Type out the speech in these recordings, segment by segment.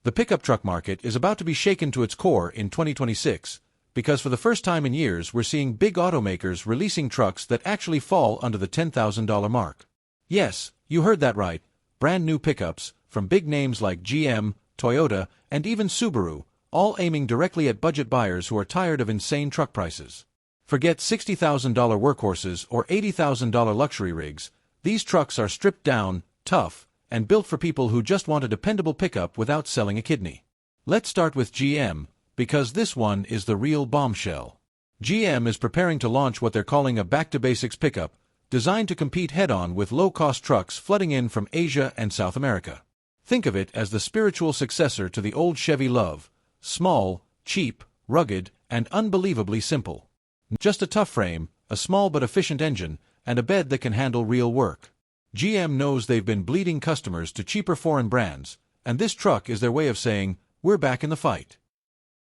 The pickup truck market is about to be shaken to its core in 2026, because for the first time in years we're seeing big automakers releasing trucks that actually fall under the $10,000 mark. Yes, you heard that right, brand new pickups, from big names like GM, Toyota, and even Subaru, all aiming directly at budget buyers who are tired of insane truck prices. Forget $60,000 workhorses or $80,000 luxury rigs. These trucks are stripped down, tough, and built for people who just want a dependable pickup without selling a kidney. Let's start with GM, because this one is the real bombshell. GM is preparing to launch what they're calling a back-to-basics pickup, designed to compete head-on with low-cost trucks flooding in from Asia and South America. Think of it as the spiritual successor to the old Chevy love: small, cheap, rugged, and unbelievably simple. Just a tough frame, a small but efficient engine, and a bed that can handle real work. GM knows they've been bleeding customers to cheaper foreign brands, and this truck is their way of saying, "We're back in the fight."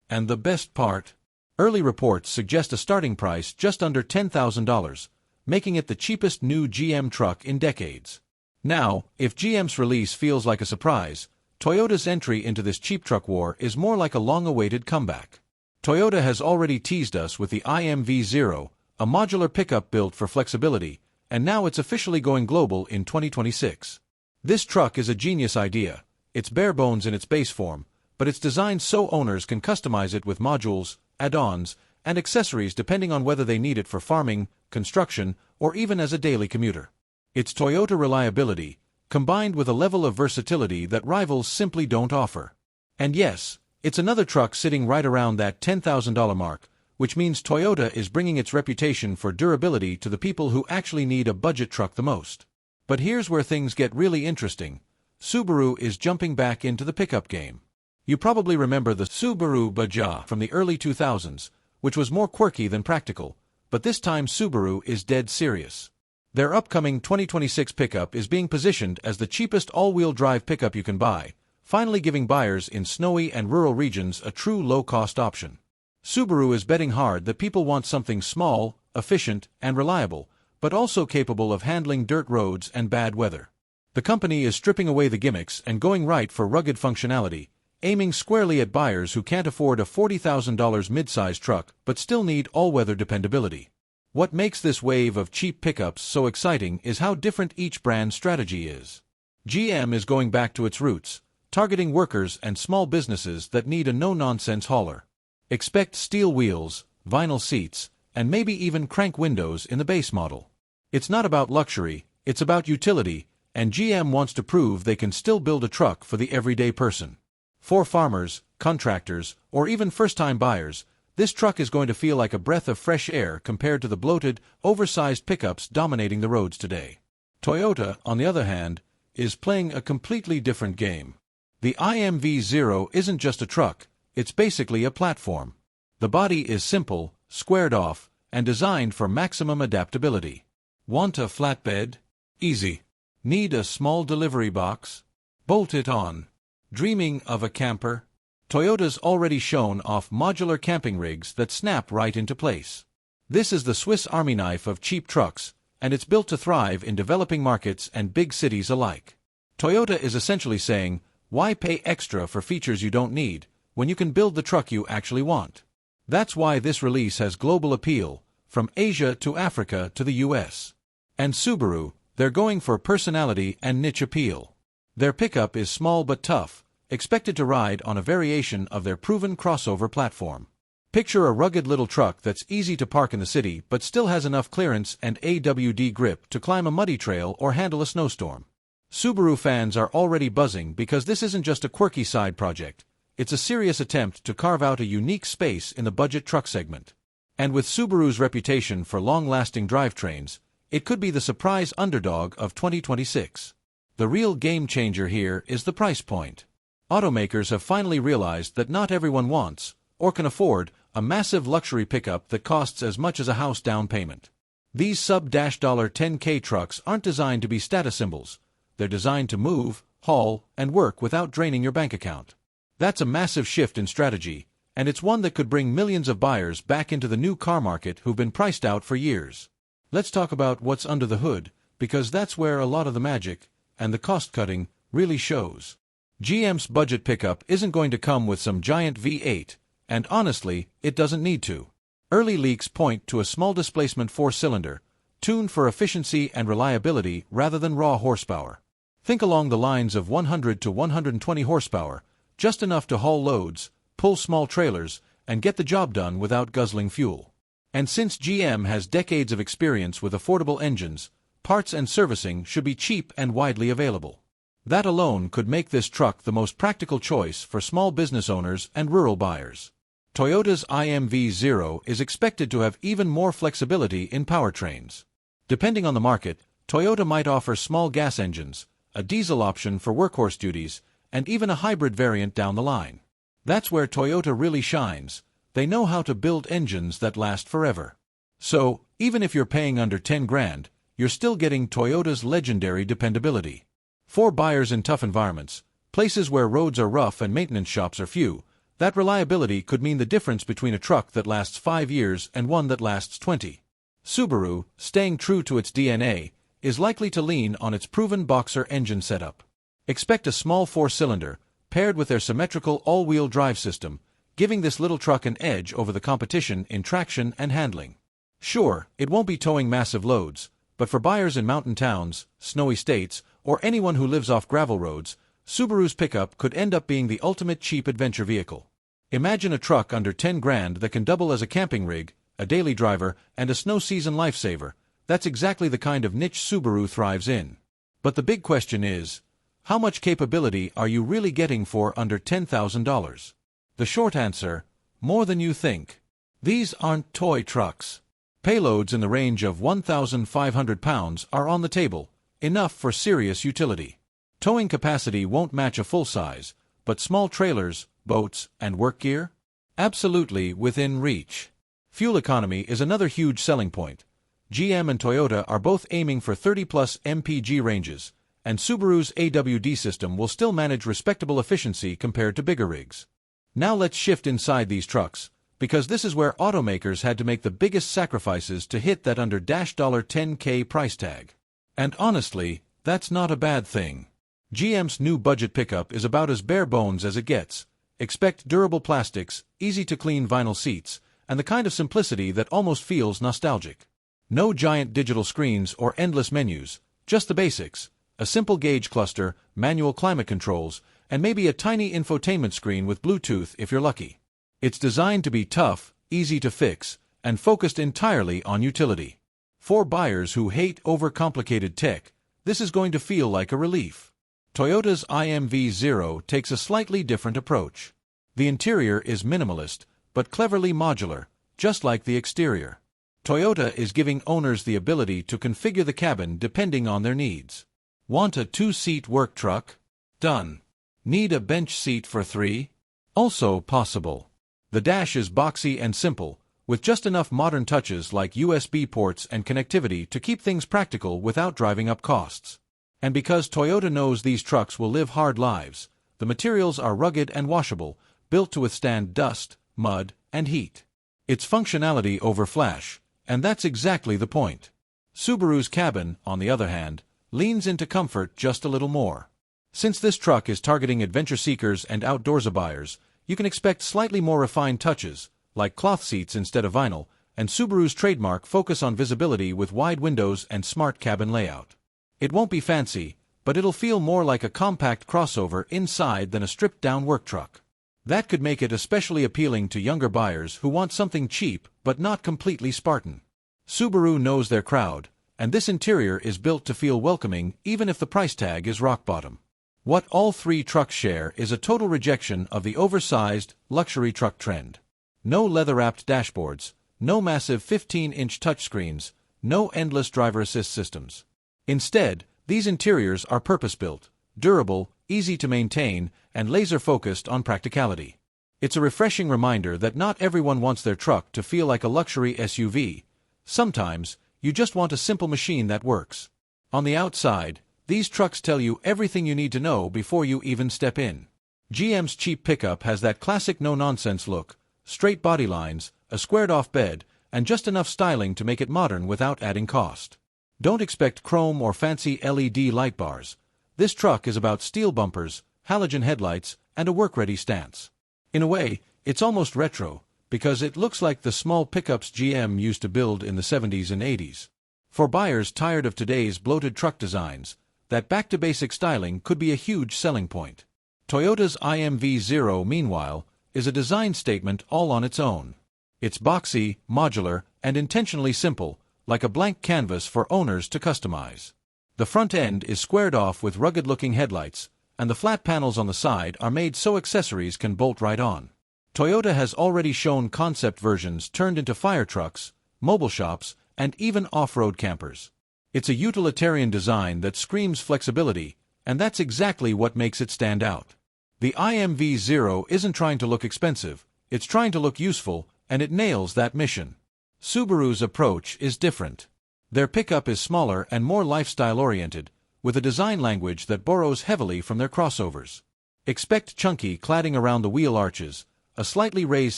And the best part? Early reports suggest a starting price just under $10,000, making it the cheapest new GM truck in decades. Now, if GM's release feels like a surprise, Toyota's entry into this cheap truck war is more like a long-awaited comeback. Toyota has already teased us with the IMV0, a modular pickup built for flexibility, and now it's officially going global in 2026. This truck is a genius idea. It's bare bones in its base form, but it's designed so owners can customize it with modules, add-ons, and accessories depending on whether they need it for farming, construction, or even as a daily commuter. It's Toyota reliability, combined with a level of versatility that rivals simply don't offer. And yes, it's another truck sitting right around that $10,000 mark, which means Toyota is bringing its reputation for durability to the people who actually need a budget truck the most. But here's where things get really interesting. Subaru is jumping back into the pickup game. You probably remember the Subaru AWD from the early 2000s, which was more quirky than practical, but this time Subaru is dead serious. Their upcoming 2026 pickup is being positioned as the cheapest all-wheel drive pickup you can buy, finally giving buyers in snowy and rural regions a true low-cost option. Subaru is betting hard that people want something small, efficient, and reliable, but also capable of handling dirt roads and bad weather. The company is stripping away the gimmicks and going right for rugged functionality, aiming squarely at buyers who can't afford a $40,000 mid-size truck but still need all-weather dependability. What makes this wave of cheap pickups so exciting is how different each brand's strategy is. GM is going back to its roots, targeting workers and small businesses that need a no-nonsense hauler. Expect steel wheels, vinyl seats, and maybe even crank windows in the base model. It's not about luxury, it's about utility, and GM wants to prove they can still build a truck for the everyday person. For farmers, contractors, or even first-time buyers, this truck is going to feel like a breath of fresh air compared to the bloated, oversized pickups dominating the roads today. Toyota, on the other hand, is playing a completely different game. The IMV0 isn't just a truck, it's basically a platform. The body is simple, squared off, and designed for maximum adaptability. Want a flatbed? Easy. Need a small delivery box? Bolt it on. Dreaming of a camper? Toyota's already shown off modular camping rigs that snap right into place. This is the Swiss Army knife of cheap trucks, and it's built to thrive in developing markets and big cities alike. Toyota is essentially saying, why pay extra for features you don't need, when you can build the truck you actually want? That's why this release has global appeal, from Asia to Africa to the US. And Subaru, they're going for personality and niche appeal. Their pickup is small but tough, expected to ride on a variation of their proven crossover platform. Picture a rugged little truck that's easy to park in the city but still has enough clearance and AWD grip to climb a muddy trail or handle a snowstorm. Subaru fans are already buzzing because this isn't just a quirky side project, it's a serious attempt to carve out a unique space in the budget truck segment. And with Subaru's reputation for long-lasting drivetrains, it could be the surprise underdog of 2026. The real game-changer here is the price point. Automakers have finally realized that not everyone wants, or can afford, a massive luxury pickup that costs as much as a house down payment. These sub-$10K trucks aren't designed to be status symbols. They're designed to move, haul, and work without draining your bank account. That's a massive shift in strategy, and it's one that could bring millions of buyers back into the new car market who've been priced out for years. Let's talk about what's under the hood, because that's where a lot of the magic, and the cost-cutting, really shows. GM's budget pickup isn't going to come with some giant V8, and honestly, it doesn't need to. Early leaks point to a small displacement four-cylinder, tuned for efficiency and reliability rather than raw horsepower. Think along the lines of 100 to 120 horsepower, just enough to haul loads, pull small trailers, and get the job done without guzzling fuel. And since GM has decades of experience with affordable engines, parts and servicing should be cheap and widely available. That alone could make this truck the most practical choice for small business owners and rural buyers. Toyota's IMV0 is expected to have even more flexibility in powertrains. Depending on the market, Toyota might offer small gas engines, a diesel option for workhorse duties, and even a hybrid variant down the line. That's where Toyota really shines. They know how to build engines that last forever. So, even if you're paying under 10 grand, you're still getting Toyota's legendary dependability. For buyers in tough environments, places where roads are rough and maintenance shops are few, that reliability could mean the difference between a truck that lasts 5 years and one that lasts 20. Subaru, staying true to its DNA, is likely to lean on its proven boxer engine setup. Expect a small four-cylinder, paired with their symmetrical all-wheel drive system, giving this little truck an edge over the competition in traction and handling. Sure, it won't be towing massive loads, but for buyers in mountain towns, snowy states, or anyone who lives off gravel roads, Subaru's pickup could end up being the ultimate cheap adventure vehicle. Imagine a truck under 10 grand that can double as a camping rig, a daily driver, and a snow season lifesaver. That's exactly the kind of niche Subaru thrives in. But the big question is, how much capability are you really getting for under $10,000? The short answer, more than you think. These aren't toy trucks. Payloads in the range of 1,500 pounds are on the table, enough for serious utility. Towing capacity won't match a full-size, but small trailers, boats, and work gear? Absolutely within reach. Fuel economy is another huge selling point. GM and Toyota are both aiming for 30-plus mpg ranges, and Subaru's AWD system will still manage respectable efficiency compared to bigger rigs. Now let's shift inside these trucks, because this is where automakers had to make the biggest sacrifices to hit that under $10K price tag. And honestly, that's not a bad thing. GM's new budget pickup is about as bare bones as it gets. Expect durable plastics, easy-to-clean vinyl seats, and the kind of simplicity that almost feels nostalgic. No giant digital screens or endless menus, just the basics, a simple gauge cluster, manual climate controls, and maybe a tiny infotainment screen with Bluetooth if you're lucky. It's designed to be tough, easy to fix, and focused entirely on utility. For buyers who hate overcomplicated tech, this is going to feel like a relief. Toyota's IMV0 takes a slightly different approach. The interior is minimalist, but cleverly modular, just like the exterior. Toyota is giving owners the ability to configure the cabin depending on their needs. Want a 2-seat work truck? Done. Need a bench seat for 3? Also possible. The dash is boxy and simple, with just enough modern touches like USB ports and connectivity to keep things practical without driving up costs. And because Toyota knows these trucks will live hard lives, the materials are rugged and washable, built to withstand dust, mud, and heat. It's functionality over flash, and that's exactly the point. Subaru's cabin, on the other hand, leans into comfort just a little more. Since this truck is targeting adventure seekers and outdoorsy buyers, you can expect slightly more refined touches, like cloth seats instead of vinyl, and Subaru's trademark focus on visibility with wide windows and smart cabin layout. It won't be fancy, but it'll feel more like a compact crossover inside than a stripped-down work truck. That could make it especially appealing to younger buyers who want something cheap but not completely Spartan. Subaru knows their crowd, and this interior is built to feel welcoming even if the price tag is rock bottom. What all three trucks share is a total rejection of the oversized, luxury truck trend. No leather-wrapped dashboards, no massive 15-inch touchscreens, no endless driver assist systems. Instead, these interiors are purpose-built, durable, easy to maintain, and laser-focused on practicality. It's a refreshing reminder that not everyone wants their truck to feel like a luxury SUV. Sometimes, you just want a simple machine that works. On the outside, these trucks tell you everything you need to know before you even step in. GM's cheap pickup has that classic no-nonsense look, straight body lines, a squared-off bed, and just enough styling to make it modern without adding cost. Don't expect chrome or fancy LED light bars. This truck is about steel bumpers, halogen headlights, and a work-ready stance. In a way, it's almost retro, because it looks like the small pickups GM used to build in the 70s and 80s. For buyers tired of today's bloated truck designs, that back-to-basic styling could be a huge selling point. Toyota's IMV0, meanwhile, is a design statement all on its own. It's boxy, modular, and intentionally simple, like a blank canvas for owners to customize. The front end is squared off with rugged-looking headlights, and the flat panels on the side are made so accessories can bolt right on. Toyota has already shown concept versions turned into fire trucks, mobile shops, and even off-road campers. It's a utilitarian design that screams flexibility, and that's exactly what makes it stand out. The IMV0 isn't trying to look expensive, it's trying to look useful, and it nails that mission. Subaru's approach is different. Their pickup is smaller and more lifestyle-oriented, with a design language that borrows heavily from their crossovers. Expect chunky cladding around the wheel arches, a slightly raised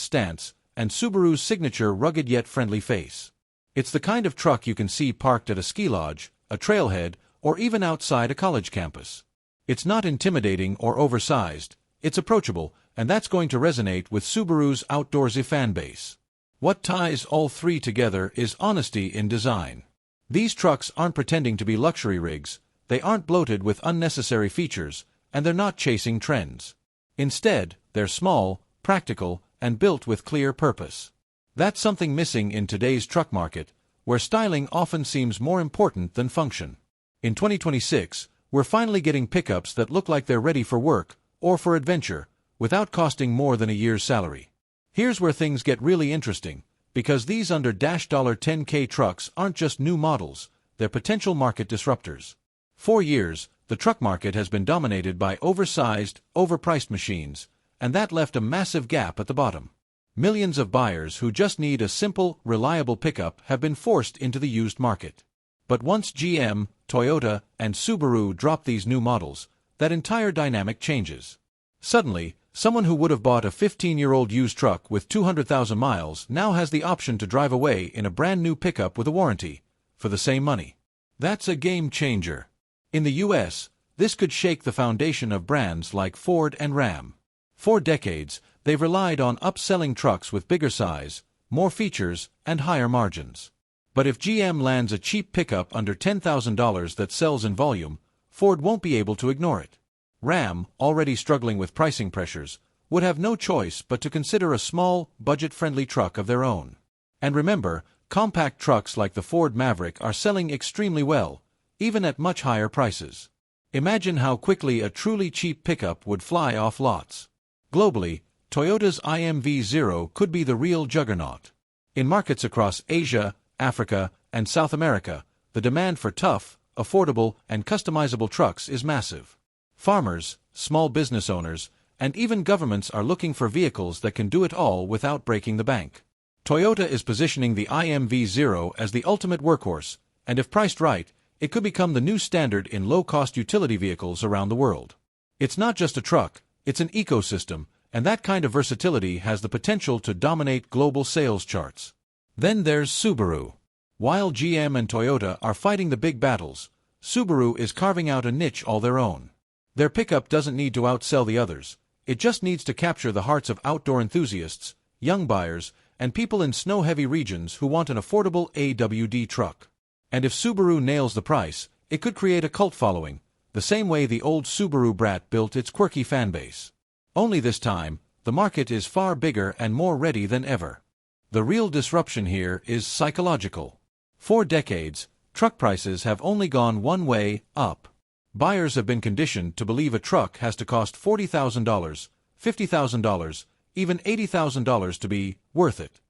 stance, and Subaru's signature rugged yet friendly face. It's the kind of truck you can see parked at a ski lodge, a trailhead, or even outside a college campus. It's not intimidating or oversized, it's approachable, and that's going to resonate with Subaru's outdoorsy fan base. What ties all three together is honesty in design. These trucks aren't pretending to be luxury rigs, they aren't bloated with unnecessary features, and they're not chasing trends. Instead, they're small, practical, and built with clear purpose. That's something missing in today's truck market, where styling often seems more important than function. In 2026, we're finally getting pickups that look like they're ready for work, or for adventure, without costing more than a year's salary. Here's where things get really interesting, because these under $10K trucks aren't just new models, they're potential market disruptors. For years, the truck market has been dominated by oversized, overpriced machines, and that left a massive gap at the bottom. Millions of buyers who just need a simple, reliable pickup have been forced into the used market. But once GM, Toyota, and Subaru drop these new models, that entire dynamic changes. Suddenly, someone who would have bought a 15-year-old used truck with 200,000 miles now has the option to drive away in a brand new pickup with a warranty, for the same money. That's a game changer. In the US, this could shake the foundation of brands like Ford and Ram. For decades, they've relied on upselling trucks with bigger size, more features, and higher margins. But if GM lands a cheap pickup under $10,000 that sells in volume, Ford won't be able to ignore it. Ram, already struggling with pricing pressures, would have no choice but to consider a small, budget-friendly truck of their own. And remember, compact trucks like the Ford Maverick are selling extremely well, even at much higher prices. Imagine how quickly a truly cheap pickup would fly off lots. Globally, Toyota's IMV0 could be the real juggernaut. In markets across Asia, Africa, and South America, the demand for tough, affordable, and customizable trucks is massive. Farmers, small business owners, and even governments are looking for vehicles that can do it all without breaking the bank. Toyota is positioning the IMV0 as the ultimate workhorse, and if priced right, it could become the new standard in low-cost utility vehicles around the world. It's not just a truck, it's an ecosystem, and that kind of versatility has the potential to dominate global sales charts. Then there's Subaru. While GM and Toyota are fighting the big battles, Subaru is carving out a niche all their own. Their pickup doesn't need to outsell the others, it just needs to capture the hearts of outdoor enthusiasts, young buyers, and people in snow-heavy regions who want an affordable AWD truck. And if Subaru nails the price, it could create a cult following, the same way the old Subaru Brat built its quirky fanbase. Only this time, the market is far bigger and more ready than ever. The real disruption here is psychological. For decades, truck prices have only gone one way, up. Buyers have been conditioned to believe a truck has to cost $40,000, $50,000, even $80,000 to be worth it.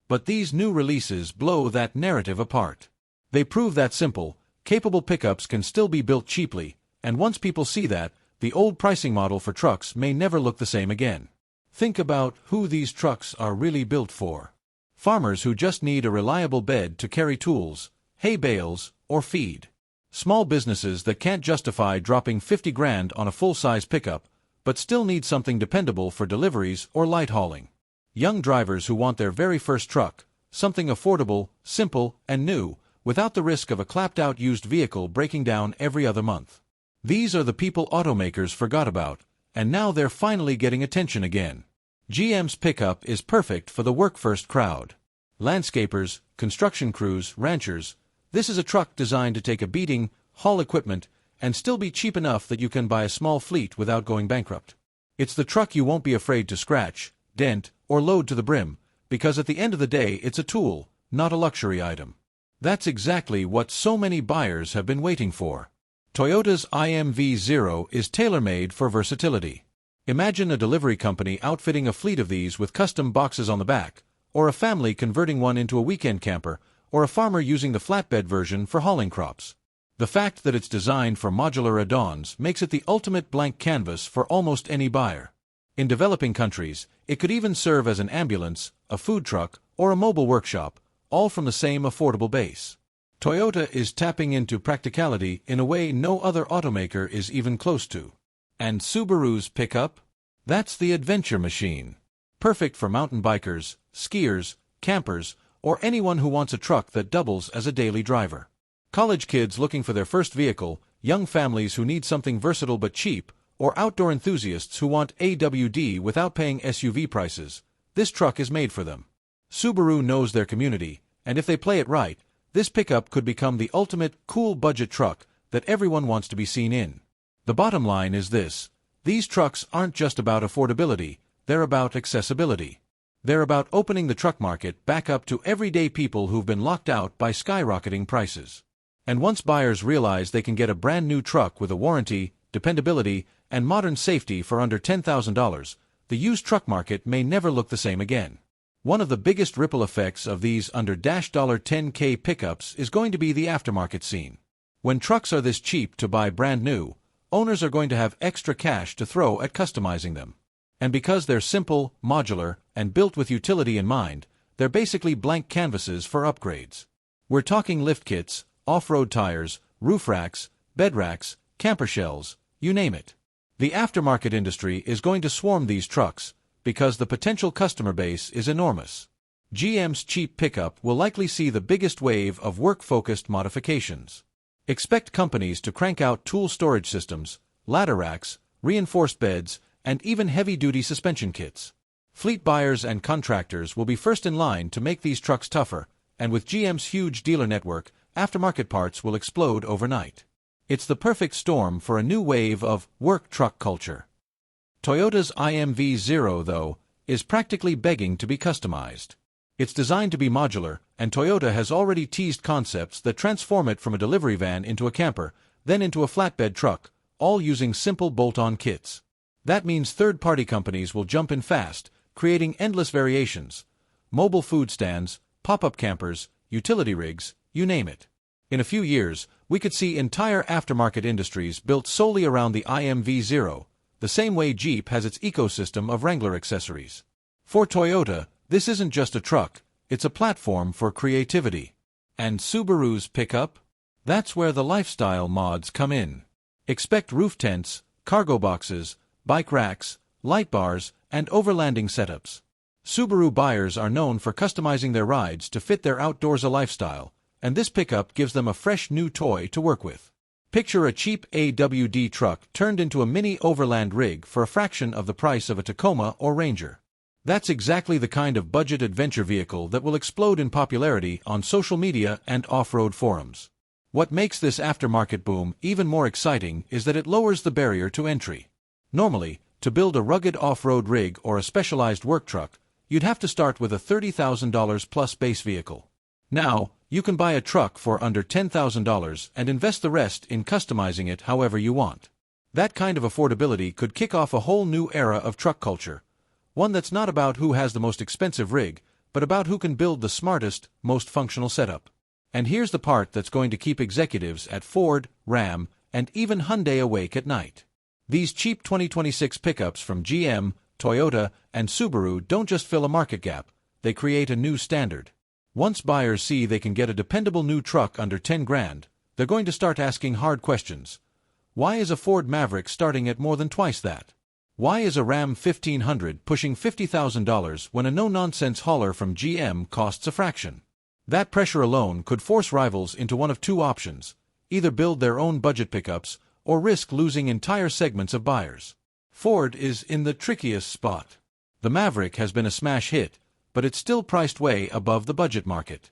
But these new releases blow that narrative apart. They prove that simple, capable pickups can still be built cheaply, and once people see that, the old pricing model for trucks may never look the same again. Think about who these trucks are really built for. Farmers who just need a reliable bed to carry tools, hay bales, or feed. Small businesses that can't justify dropping $50,000 on a full-size pickup, but still need something dependable for deliveries or light hauling. Young drivers who want their very first truck, something affordable, simple, and new, without the risk of a clapped-out used vehicle breaking down every other month. These are the people automakers forgot about, and now they're finally getting attention again. GM's pickup is perfect for the work-first crowd. Landscapers, construction crews, ranchers. This is a truck designed to take a beating, haul equipment, and still be cheap enough that you can buy a small fleet without going bankrupt. It's the truck you won't be afraid to scratch, dent, or load to the brim, because at the end of the day it's a tool, not a luxury item. That's exactly what so many buyers have been waiting for. Toyota's IMV0 is tailor-made for versatility. Imagine a delivery company outfitting a fleet of these with custom boxes on the back, or a family converting one into a weekend camper, or a farmer using the flatbed version for hauling crops. The fact that it's designed for modular add-ons makes it the ultimate blank canvas for almost any buyer. In developing countries, it could even serve as an ambulance, a food truck, or a mobile workshop, all from the same affordable base. Toyota is tapping into practicality in a way no other automaker is even close to. And Subaru's pickup? That's the adventure machine. Perfect for mountain bikers, skiers, campers, or anyone who wants a truck that doubles as a daily driver. College kids looking for their first vehicle, young families who need something versatile but cheap, or outdoor enthusiasts who want AWD without paying SUV prices. This truck is made for them. Subaru knows their community, and if they play it right, this pickup could become the ultimate cool budget truck that everyone wants to be seen in. The bottom line is this: these trucks aren't just about affordability, they're about accessibility. They're about opening the truck market back up to everyday people who've been locked out by skyrocketing prices. And once buyers realize they can get a brand new truck with a warranty, dependability, and modern safety for under $10,000, the used truck market may never look the same again. One of the biggest ripple effects of these under $10K pickups is going to be the aftermarket scene. When trucks are this cheap to buy brand new, owners are going to have extra cash to throw at customizing them. And because they're simple, modular, and built with utility in mind, they're basically blank canvases for upgrades. We're talking lift kits, off-road tires, roof racks, bed racks, camper shells, you name it. The aftermarket industry is going to swarm these trucks, because the potential customer base is enormous. GM's cheap pickup will likely see the biggest wave of work-focused modifications. Expect companies to crank out tool storage systems, ladder racks, reinforced beds, and even heavy-duty suspension kits. Fleet buyers and contractors will be first in line to make these trucks tougher, and with GM's huge dealer network, aftermarket parts will explode overnight. It's the perfect storm for a new wave of work truck culture. Toyota's IMV0, though, is practically begging to be customized. It's designed to be modular, and Toyota has already teased concepts that transform it from a delivery van into a camper, then into a flatbed truck, all using simple bolt-on kits. That means third-party companies will jump in fast, creating endless variations: mobile food stands, pop-up campers, utility rigs, you name it. In a few years, we could see entire aftermarket industries built solely around the IMV0, the same way Jeep has its ecosystem of Wrangler accessories. For Toyota, this isn't just a truck, it's a platform for creativity. And Subaru's pickup? That's where the lifestyle mods come in. Expect roof tents, cargo boxes, bike racks, light bars, and overlanding setups. Subaru buyers are known for customizing their rides to fit their outdoorsy lifestyle, and this pickup gives them a fresh new toy to work with. Picture a cheap AWD truck turned into a mini overland rig for a fraction of the price of a Tacoma or Ranger. That's exactly the kind of budget adventure vehicle that will explode in popularity on social media and off-road forums. What makes this aftermarket boom even more exciting is that it lowers the barrier to entry. Normally, to build a rugged off-road rig or a specialized work truck, you'd have to start with a $30,000 plus base vehicle. Now, you can buy a truck for under $10,000 and invest the rest in customizing it however you want. That kind of affordability could kick off a whole new era of truck culture, one that's not about who has the most expensive rig, but about who can build the smartest, most functional setup. And here's the part that's going to keep executives at Ford, Ram, and even Hyundai awake at night. These cheap 2026 pickups from GM, Toyota, and Subaru don't just fill a market gap, they create a new standard. Once buyers see they can get a dependable new truck under 10 grand, they're going to start asking hard questions. Why is a Ford Maverick starting at more than twice that? Why is a Ram 1500 pushing $50,000 when a no-nonsense hauler from GM costs a fraction? That pressure alone could force rivals into one of two options: either build their own budget pickups or risk losing entire segments of buyers. Ford is in the trickiest spot. The Maverick has been a smash hit, but it's still priced way above the budget market.